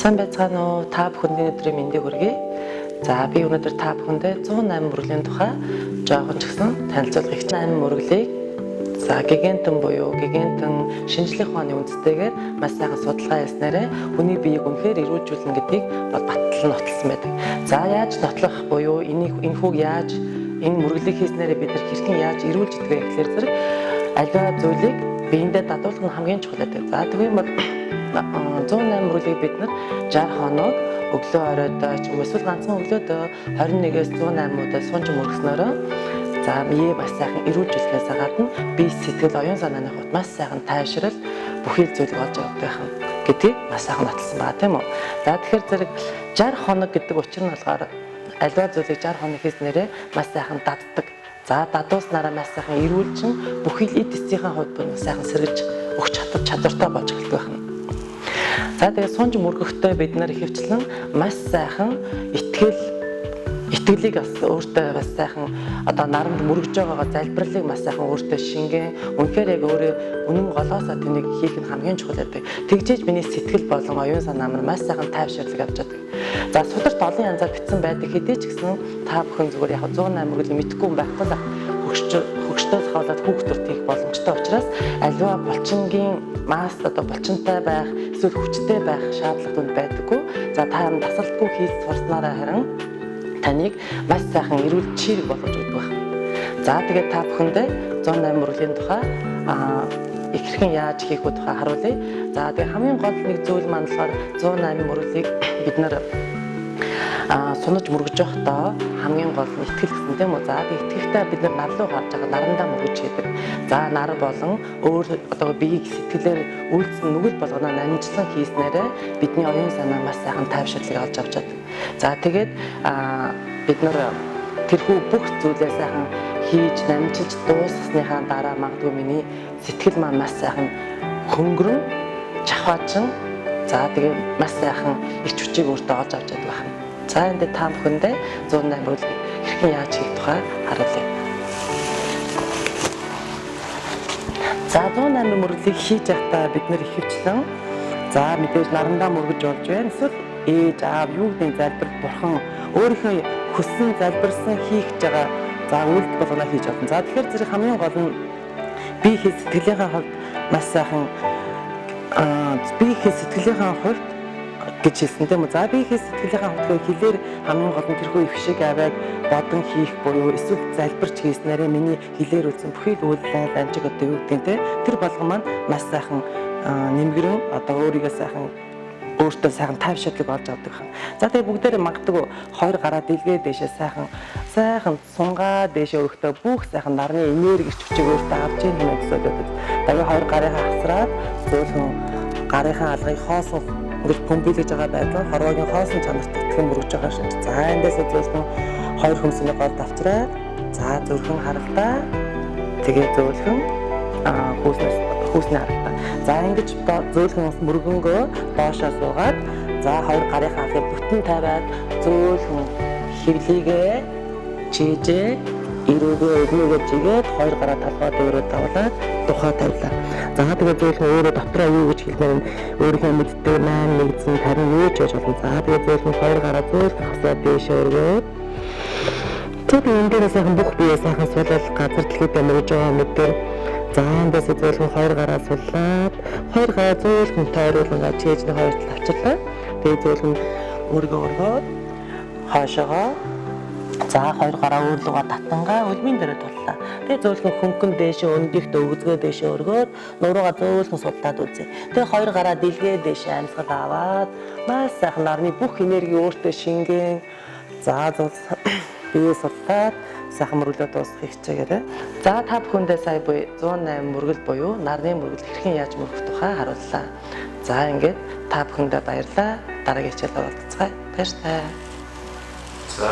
Сайн байцгаана уу? Та бүхэндээ өдрийн мэндийг хүргэе. За би өнөөдөр та бүхэндээ 108 мөрөглийн тухай жоохон ч гэсэн танилцуулгыг 8 мөрөглийг гигантэн буюу гигантэн шинжлэх ухааны үндстэйгээр маш сайхан судалгаа хийснээрээ хүний биеийг үнэхээр эрүүлжүүлнэ гэдгийг батлан нотолсон байдаг. За яаж нотлох буюу энэхүүг яаж энэ мөрөглийг хийснээрээ бид нар хэрхэн яаж эрүүлж идэх вэ гэхээр зэрэг аливаа зүйлийг биендээ дадуулах нь хамгийн чухал байдаг. За тэгвэл бол 108 мөрөглийг бид нар 60 хоног өглөө оройдоо ч юм уу эсвэл ганцхан өглөөдөө 21-ээс 108 удаа сунж мөргснөөрөө за бие бас сайхан эрүүлжүүлэхээс гадна бие сэтгэл оюун санааны хувьд маш сайхан тайвшрал бүхий л зүйлийг олж авдаг байх гэдгийг маш сайхан баталсан байгаа тийм үү. За тэгэхээр зэрэг 60 хоног гэдэг учир нь болохоор аливаа зүйлийг 60 хоног хийснээрээ маш сайхан даддаг. За дадууснараа маш сайхан эрүүлжин бүхий л эд эцсийнхээ хувьд бас сайхан сэргэж өгч чадвартай болж эхэлдэг байна. За тэгээд сунж мөргөхдөө бид нар ихэвчлэн маш сайхан итгэлийг бас өөртөө бас сайхан одоо нарамд мөргөж байгаагаа залбирлыг маш сайхан өөртөө шингэн үнэхээр яг өөрөө үнэн голоосоо тэнийг хийх нь хамгийн чухал байдаг. Тэгжээж миний сэтгэл болон оюун санаа маань маш сайхан тайвширлыг авч чаддаг. За сударт олон янзаар бичсэн байдаг хэдий ч гэсэн та бүхэн зүгээр яг 108 мөрөглийг мэдхгүй байх тул хөгжтөөс хаваад хүүхдүүд хийх боломжтой учраас аливаа булчингийн масс одоо булчинтай байх эсвэл хүчтэй байх шаардлагууд байдаггүй. За та тасралтгүй хийж сурснараа харин таныг маш сайхан эрүүл чирэг болгож өгдөг байна. За тэгээд та бүхэндээ 108 мөрөглөлийн тухай хэрхэн яаж хийх вэ тухай харуулъя. За тэгээд хамгийн гол нэг зүйл маань болохоор 108 мөрөглийг бид нар сунаж мөргөж явахдаа хамгийн гол нь итгэл гэсэн тийм үү. За итгэхтэй бид нар нар руу гарч байгаа нарандаа мөргөж хийдэг. За нар болон өөр одоо биеийг сэтгэлээр үйлдэл нүгэл болгоно намжлан хийснээрээ бидний оюун санаа маш сайхан тайвширлыг олж авч чаддаг. За тэгээд бид нар тэрхүү бүх зүйлээ сайхан хийж намжилж дуусгасныхаа дараа магадгүй миний сэтгэл маань маш сайхан хөнгөрөн чавхаачин за тэгээд маш сайхан ирч хүчийг өөртөө олж авч чаддаг байна. За энэ та бүхэндээ 108 мөрөглийг хэрхэн яаж хийх тухай харуулъя. За 108 мөрөглийг хийж байхдаа бид нэр ихэвчлэн за мэдээж нарандаа мөргөж болж байна. Эсвэл ээж аав юу гэдэг залбир бурхан өөрийнхөө хүссэн залбирсан хийх гэж байгаа за үйлдэл болгоно хийж авсан. За тэгэхээр зэрэг хамгийн гол нь бие сэтгэлийнхээ хувьд маш сайхан бие сэтгэлийнхээ хувьд гэж хэлсэн тийм үү. За бие сэтгэлийнхээ хувьд хэлээр хамгийн гол нь тэрхүү их шиг аваад бодон хийх буюу эсвэл залбирч хийснээрээ миний хэлээр үзсэн бүхий л үйлдэл данжиг одоо юу гэдэг те тэр болгон маань маш сайхан нэмгэрэн одоо өөрийгөө сайхан өөртөө сайхан тайвширлыг олж авдаг байна. За тэгээ бүгдээрээ магадгүй хоёр гараа дэлгээ дэшээ сайхан сунгаа дэшээ өргөхдөө бүх сайхан нарны энерги ирч хүчийг өөртөө авч ийн хэмээн төсөөлөд. Тэгээ хоёр гарынхаа хасраад зөөлхөн гарынхаа алгыг хоосон ингэж пөмбөлж байгаа байдал хорвоогийн хоосон чанарт итгэн мөргөж байгаа шин. За эндээс зөөлхөн хоёр хөмсөний гол авчраад за зөөлхөн харалтаа тэгээ зөөлхөн хүүснээ харалтаа. За ингэж зөөлхөн мөргөнгөө доошоо суугаад за хоёр гарынхаа алгыг бүтэн тавиад зөөлхөн хэвлийгээ чийжээ эрүүгээ чигээд хоёр гараа талбай дээрээ тавлаад тухай тавилаа. За тэгээд зөөлхөн өөрөө дотроо юу гэж хэлмээр өөрийнхөө мэддэг 8 нэгдсэн тарин юу ч яаж болно. За тэгээд зөөлхөн хоёр гараа зөөлхөн хасаад дээшээ өргөөд тэгээд энэ дээрээ сайхан бүх бие сайхан суулал газар дэлхийдээ мөрөж байгаа мэдээ. За эндээс зөөлхөн хоёр гараа суллаад хоёр гараа зөөлхөн тойруулан чийжний хоёр тал авчирлаа. Тэгээд зөөлхөн өөргөө өргөөд хаашаага за хоёр гараа өөрлөгөө татангаа өлмийн дээрээ туллаа. Тэгээ зөөлхөн хөнгөн дээшээ өндийхтэй өгзгөө дээшээ өргөөд нуруугаа зөөлхөн судлаад үзье. Тэгээ хоёр гараа дэлгээ дээшээ амьсгал аваад маш сайхан нарны бүх энерги өөртөө шингэн за бие судлаад сайхан мөрөглөө дуусгахыг хичээгээрэй. За та бүхэндээ сая буюу 108 мөргөл буюу нарны мөргөл хэрхэн яаж мөргөх тухай харууллаа. За ингээд та бүхэндээ баярлалаа. Дараагийн хичээлээр уулзцгаая. Баярлалаа. За